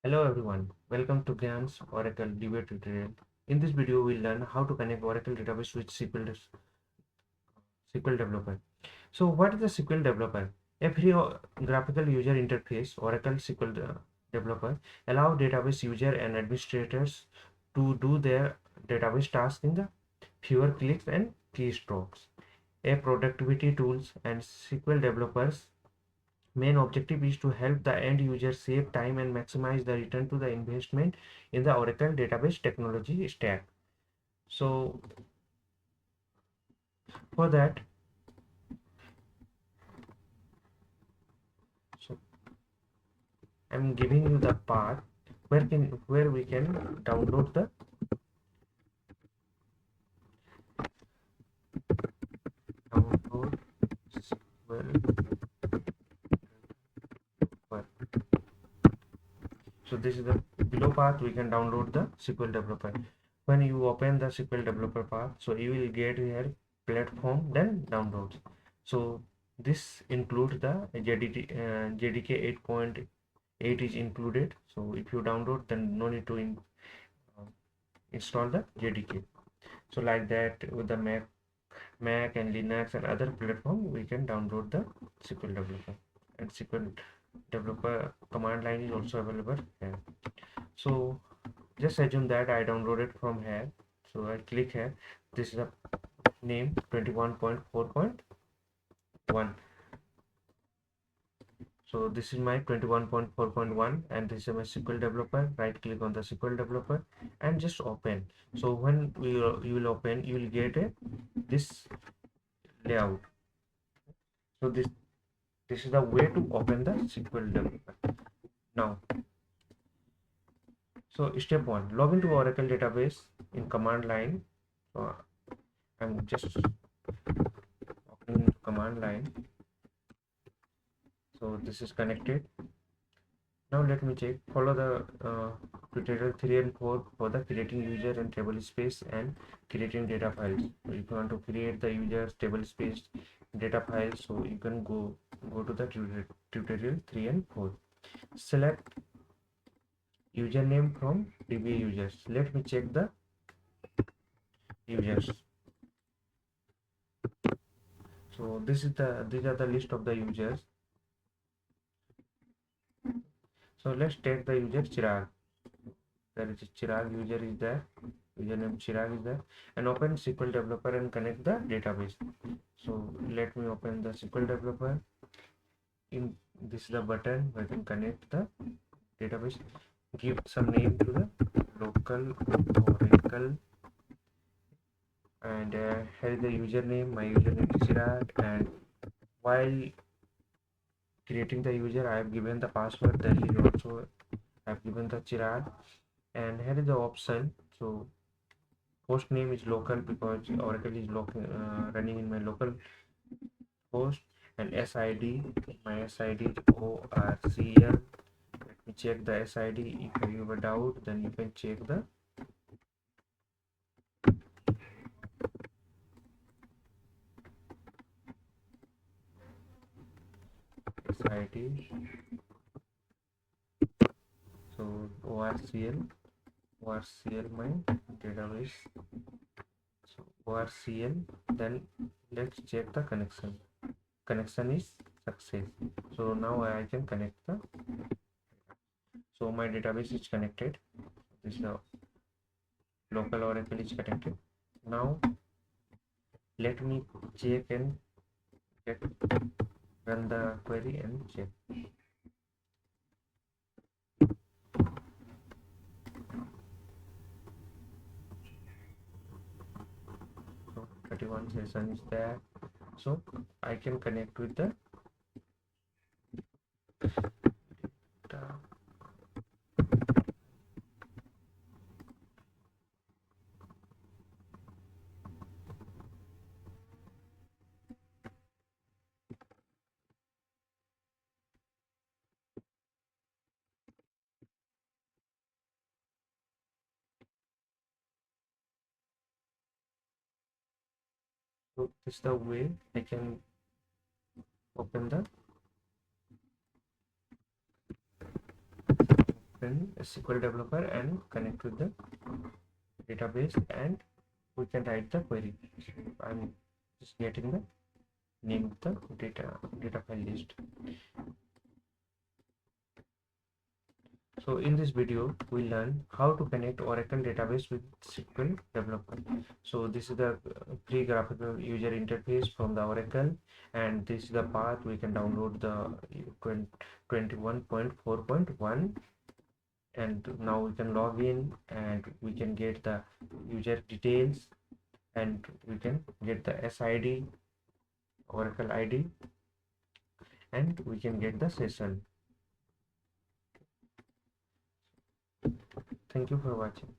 Hello everyone, welcome to Gyan's Oracle debate tutorial. In this video, we'll learn how to connect Oracle database with SQL Developer. So what is the SQL Developer? A free graphical user interface, Oracle SQL Developer allow database user and administrators to do their database tasks in the fewer clicks and keystrokes. A productivity tools and SQL developers main objective is to help the end user save time and maximize the return to the investment in the Oracle database technology stack. So for that, so I'm giving you the path where we can download the download SQL. So this is the below path we can download the SQL developer. When you open the SQL developer path, so you will get here platform, then downloads. So this includes the JDK 8.8 is included. So if you download, then no need to install the JDK. So like that with the Mac and Linux and other platform, we can download the SQL developer, and SQL developer command line is also available here. So just assume that I downloaded from here. So I click here. This is a name 21.4.1. So this is my 21.4.1 and this is my SQL developer. Right click on the SQL developer and just open. So when you will open, you will get this layout. So this is the way to open the SQL developer. Now, so step 1, log into Oracle database in command line. So I'm just opening into command line. So this is connected. Now let me check. Follow the tutorial 3 and 4 for the creating user and table space and creating data files. So if you want to create the user table space data files, so you can go to the tutorial 3 and 4. Select username from DB users. Let me check the users. So these are the list of the users. So let's take the user Chirag. There is a Chirag user is there, username Chirag is there, and open SQL developer and connect the database. So let me open the SQL developer. In this is the button where you can connect the database. Give some name to the local Oracle, and here is the username. My username is Chirag, and while creating the user, I have given the password. That is also I have given the Chirag, and here is the option. So host name is local because Oracle is running in my local host, and SID, my SID is ORCL. Let me check the SID. If you have a doubt, then you can check the SID. So ORCL my database. So ORCL, then let's check the connection. Connection is success. So now I can connect the, so my database is connected. This is the local Oracle is connected. Now let me check and get run the query and check. So 31 session is there. So I can connect with the so this is the way I can open the open a SQL developer and connect with the database, and we can write the query. I'm just getting the name of the data file list. So in this video, we learn how to connect Oracle database with SQL Developer. So this is the pre-graphical user interface from the Oracle, and this is the path we can download the 21.4.1, and now we can log in and we can get the user details, and we can get the SID, Oracle ID, and we can get the session. Thank you for watching.